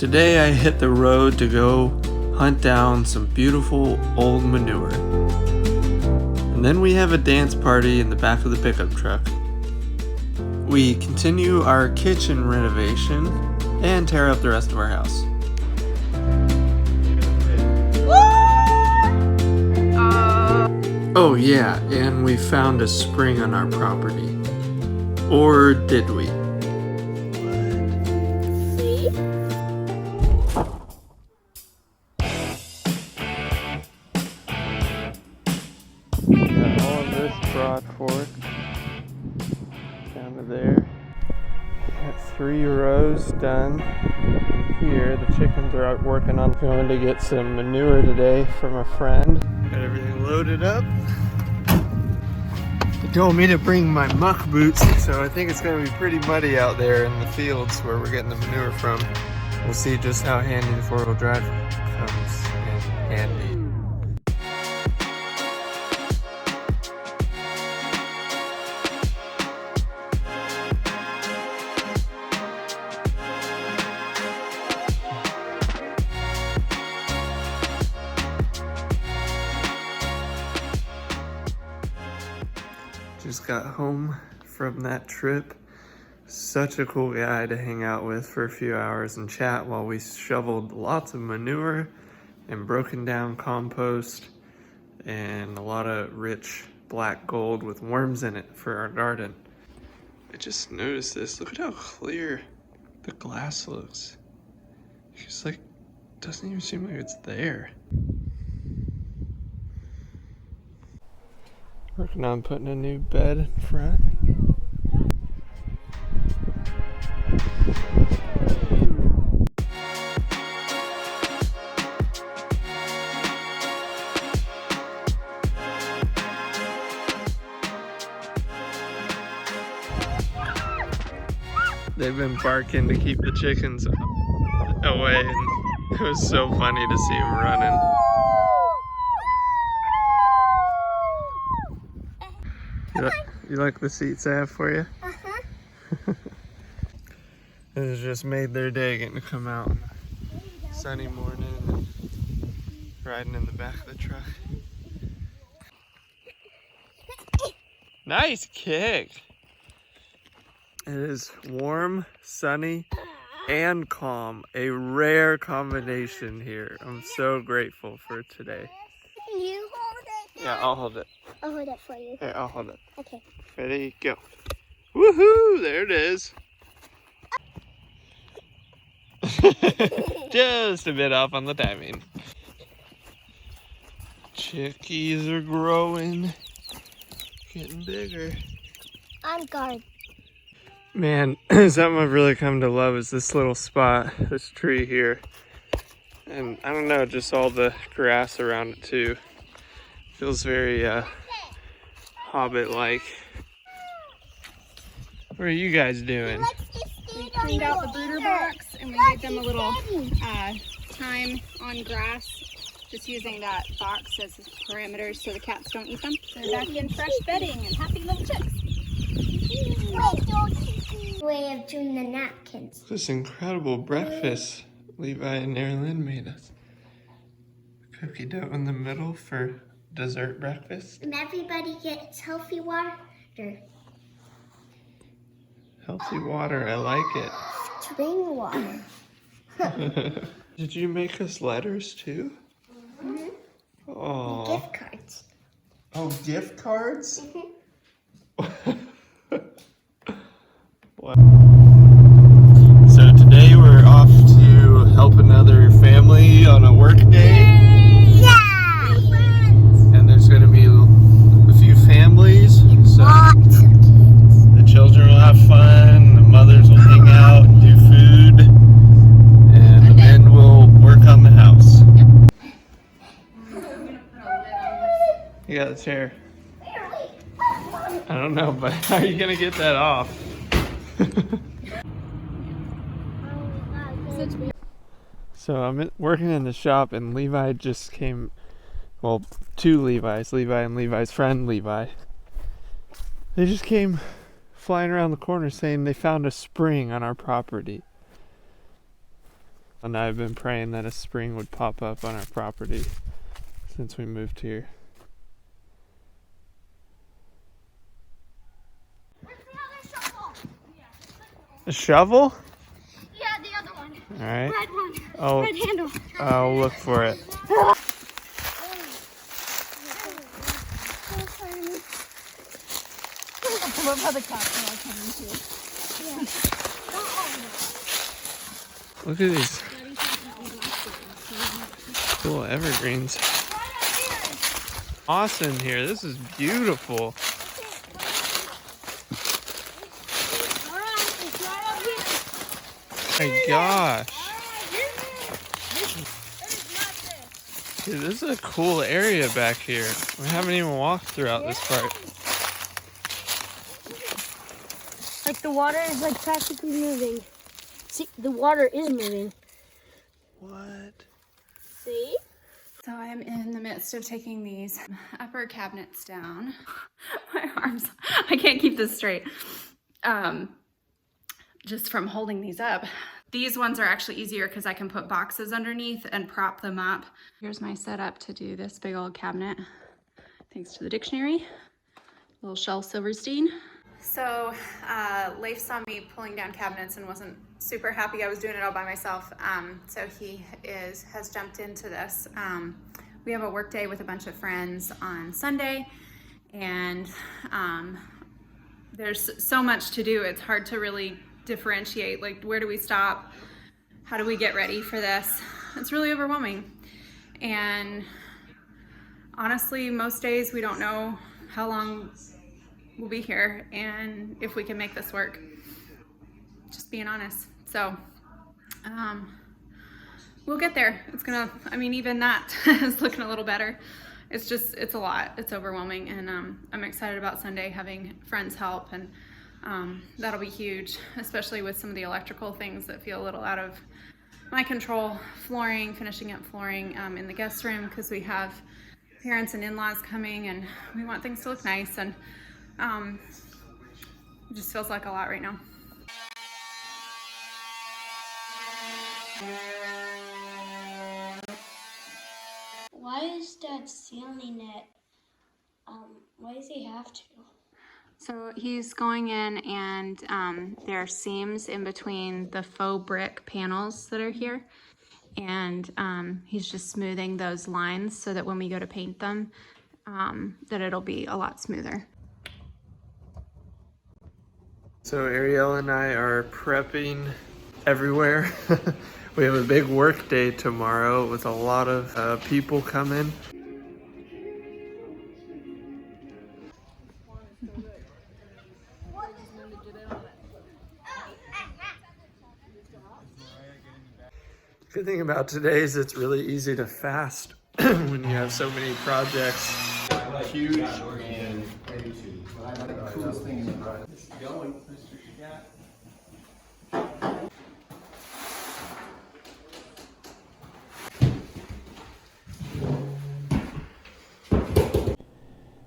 Today I hit the road to go hunt down some beautiful old manure. And then we have a dance party in the back of the pickup truck. We continue our kitchen renovation and tear up the rest of our house. Oh yeah, and we found a spring on our property. Or did we? Got all of this broad fork down to there. Got 3 rows done. Here, the chickens are out working on going to get some manure today from a friend. Got everything loaded up. They told me to bring my muck boots, so I think it's going to be pretty muddy out there in the fields where we're getting the manure from. We'll see just how handy the 4-wheel drive comes in handy. Just got home from that trip. Such a cool guy to hang out with for a few hours and chat while we shoveled lots of manure and broken down compost and a lot of rich black gold with worms in it for our garden. I just noticed this. Look at how clear the glass looks. It just like doesn't even seem like it's there. Working on putting a new bed in front. They've been barking to keep the chickens away, and it was so funny to see them running. You like the seats I have for you? Uh-huh. This has just made their day getting to come out on a sunny morning and riding in the back of the truck. Nice kick! It is warm, sunny, and calm. A rare combination here. I'm so grateful for today. Can you hold it? Yeah, I'll hold it. I'll hold it for you. Here, I'll hold it. Okay. Ready, go. Woohoo! There it is. Just a bit off on the timing. Chickies are growing. Getting bigger. On guard. Man, something I've really come to love is this little spot, this tree here. And I don't know, just all the grass around it too. Feels very Hobbit-like. What are you guys doing? We cleaned out the brooder box and we gave them a little time on grass, just using that box as parameters so the cats don't eat them. So they're back in fresh bedding and happy little chicks. Way of doing the napkins. This incredible breakfast Levi and Erin made us. Cookie dough in the middle for dessert breakfast. And everybody gets healthy water. Healthy water, I like it. Spring water. Did you make us letters too? Mm-hmm. Oh. Gift cards. Oh, gift cards? Mm-hmm. Wow. So today we're off to help another family on a work day. Yeah! And there's going to be a few families. So the children will have fun, the mothers will hang out and do food, and the men will work on the house. You got the chair. I don't know, but how are you going to get that off? So I'm working in the shop and Levi just came, well, 2 Levis, Levi and Levi's friend Levi. They just came flying around the corner saying they found a spring on our property. And I've been praying that a spring would pop up on our property since we moved here. Where's the other shovel? A shovel? Yeah, the other one. All right. Red one. Oh, Red handle. I'll look for it. I love how the cats are all coming too. Look at these cool evergreens. Awesome here. This is beautiful. My gosh. Dude, this is a cool area back here. We haven't even walked throughout this part. Like the water is like practically moving. See, the water is moving. What? See? So I'm in the midst of taking these upper cabinets down. My arms, I can't keep this straight. Just from holding these up. These ones are actually easier because I can put boxes underneath and prop them up. Here's my setup to do this big old cabinet. Thanks to the dictionary. Little Shel Silverstein. So Leif saw me pulling down cabinets and wasn't super happy I was doing it all by myself. So he has jumped into this. We have a work day with a bunch of friends on Sunday, and there's so much to do. It's hard to really differentiate, like, where do we stop? How do we get ready for this? It's really overwhelming. And honestly, most days we don't know how long we'll be here and if we can make this work. Just being honest. So we'll get there. It's gonna, I mean, even that is looking a little better. It's a lot. It's overwhelming, and I'm excited about Sunday having friends help, and that'll be huge, especially with some of the electrical things that feel a little out of my control. Flooring, finishing up flooring in the guest room, because we have parents and in-laws coming, and we want things to look nice, and it just feels like a lot right now. Why is Dad sealing it? Why does he have to? So he's going in, and there are seams in between the faux brick panels that are here, and he's just smoothing those lines so that when we go to paint them, that it'll be a lot smoother. So Ariel and I are prepping everywhere. We have a big work day tomorrow with a lot of people coming. Good thing about today is it's really easy to fast when you have so many projects. Huge and the coolest thing in the garden. Going.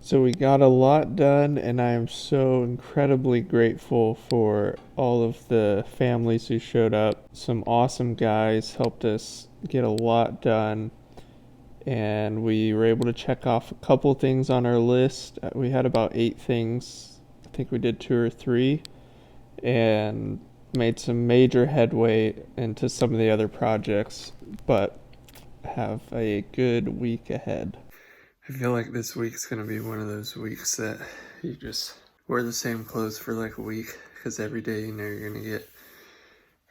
So we got a lot done, and I am so incredibly grateful for all of the families who showed up. Some awesome guys helped us get a lot done, and we were able to check off a couple things on our list. We had about 8 things. I think we did 2 or 3, and made some major headway into some of the other projects, but have a good week ahead. I feel like this week's gonna be one of those weeks that you just wear the same clothes for like a week, because every day you know you're gonna get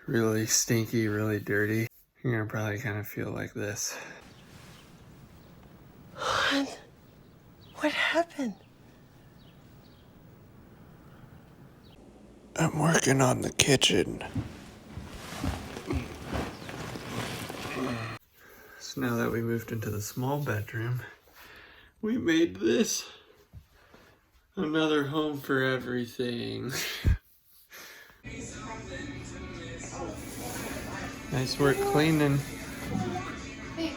really stinky, really dirty. You're gonna probably kind of feel like this. What happened? I'm working on the kitchen. So now that we moved into the small bedroom, we made this another home for everything. Nice work cleaning. You're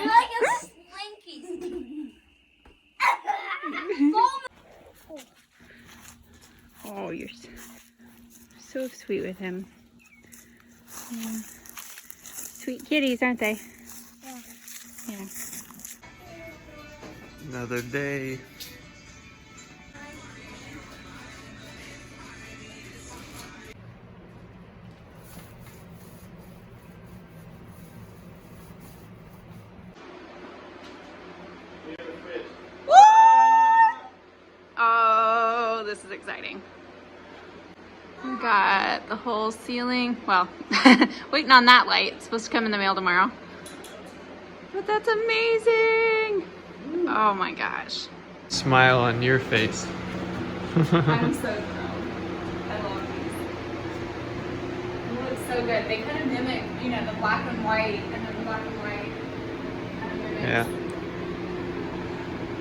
like a slinky. Oh, you're so sweet with him. Yeah. Sweet kitties, aren't they? Yeah. Yeah. Another day. Oh, this is exciting. We got the whole ceiling. Well, waiting on that light. It's supposed to come in the mail tomorrow. But that's amazing. Oh my gosh. Smile on your face. I'm so thrilled. I love these. It looks so good. They kind of mimic, you know, the black and white, and then the black and white kind of mimics. Yeah.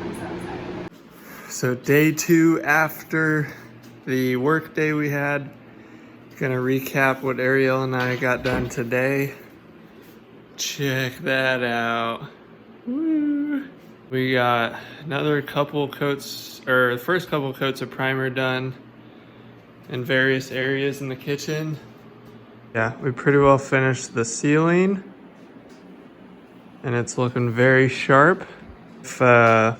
I'm so excited. So day 2 after the work day we had. Gonna recap what Ariel and I got done today. Check that out. Woo. We got another couple coats, or the first couple coats of primer done in various areas in the kitchen. Yeah, we pretty well finished the ceiling and it's looking very sharp. I've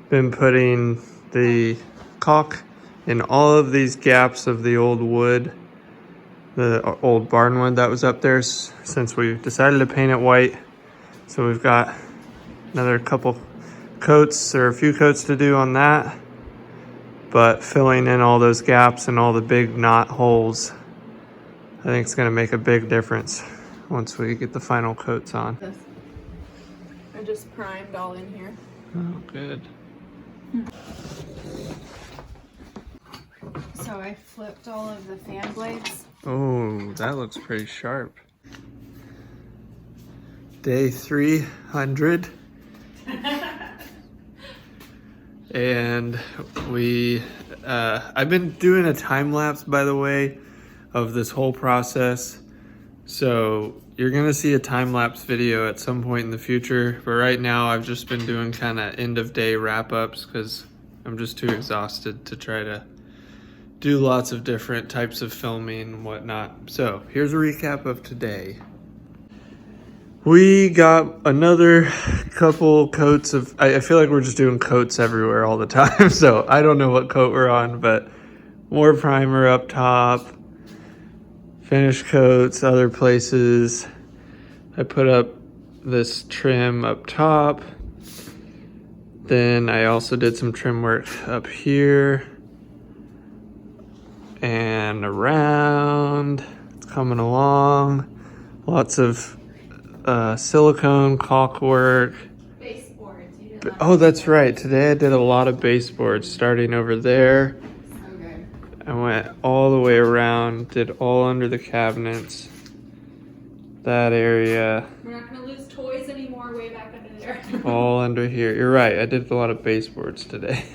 been putting the caulk in all of these gaps of the old wood, the old barn wood that was up there since we decided to paint it white. So we've got another couple coats or a few coats to do on that, but filling in all those gaps and all the big knot holes, I think it's gonna make a big difference once we get the final coats on. I just primed all in here. Oh, good. So I flipped all of the fan blades. Oh, that looks pretty sharp. Day 300. And I've been doing a time lapse, by the way, of this whole process. So you're gonna see a time lapse video at some point in the future. But right now I've just been doing kind of end of day wrap ups because I'm just too exhausted to try to do lots of different types of filming and whatnot. So here's a recap of today. We got another couple coats of, I feel like we're just doing coats everywhere all the time. So I don't know what coat we're on, but more primer up top, finish coats other places. I put up this trim up top. Then I also did some trim work up here and around. It's coming along. Lots of silicone caulk work. Baseboards. Oh, that's right. Today I did a lot of baseboards starting over there. So good. I went all the way around, did all under the cabinets. That area. We're not going to lose toys anymore way back under there. All under here. You're right. I did a lot of baseboards today.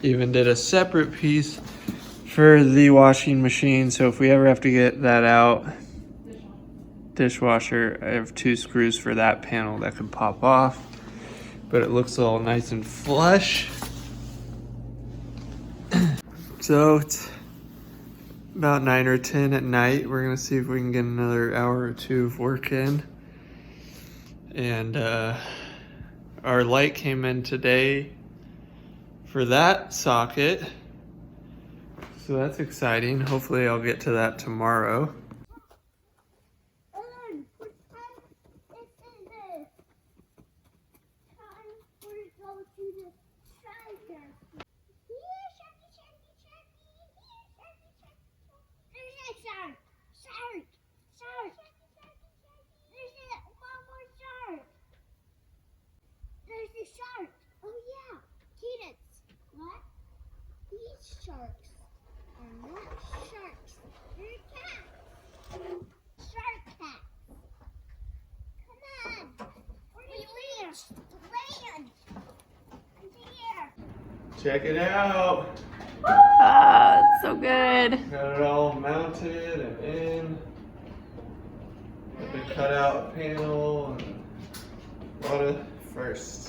Even did a separate piece for the washing machine. So if we ever have to get that out, dishwasher, I have 2 screws for that panel that could pop off. But it looks all nice and flush. So it's about 9 or 10 at night. We're gonna see if we can get another hour or 2 of work in. And our light came in today for that socket. So that's exciting. Hopefully I'll get to that tomorrow. Shark. Oh yeah, Cadence. What? These sharks are not sharks. They're cats. Shark cats. Come on. Where do you land? Land. Here. Check it out. Oh, it's so good. Got it all mounted and in. The cutout panel and a lot of firsts.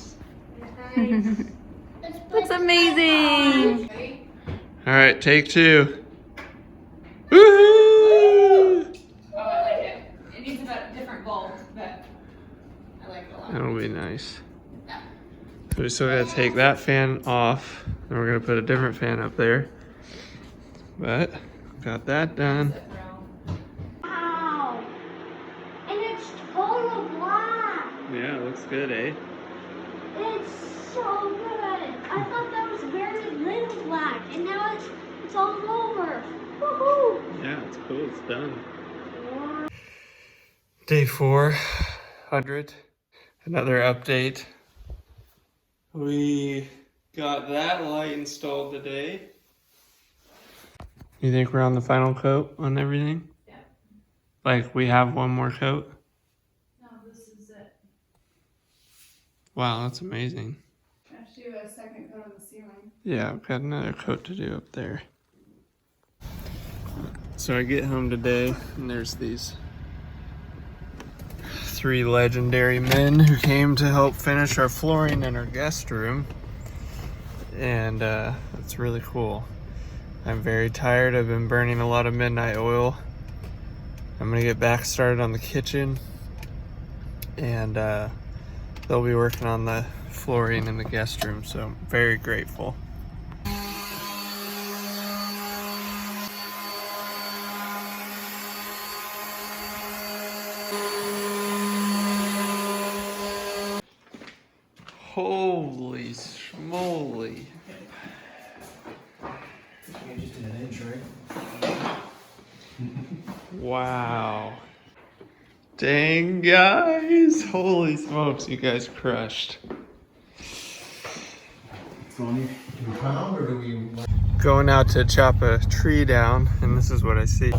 Looks amazing. All right, take 2. Woohoo! Oh, I like it. It needs a different bulb, but I like it a lot. That'll be nice. Yeah. So we still gotta take that fan off, and we're gonna put a different fan up there. But got that done. Wow. And it's total black. Yeah, it looks good, eh? It's so good. I thought that was very little black, and now it's all over. Woohoo! Yeah, it's cool. It's done. Day 400. Another update. We got that light installed today. You think we're on the final coat on everything? Yeah. Like we have one more coat? No, this is it. Wow, that's amazing. I have to do a second coat on the ceiling. Yeah, I've got another coat to do up there. So I get home today and there's these 3 legendary men who came to help finish our flooring in our guest room. And it's really cool. I'm very tired. I've been burning a lot of midnight oil. I'm gonna get back started on the kitchen, and they'll be working on the flooring in the guest room, so I'm very grateful. Holy schmoly. Just an inch, right? Wow. Dang, guys. Holy smokes, you guys crushed. Do we pound or do we? Going out to chop a tree down, and this is what I see.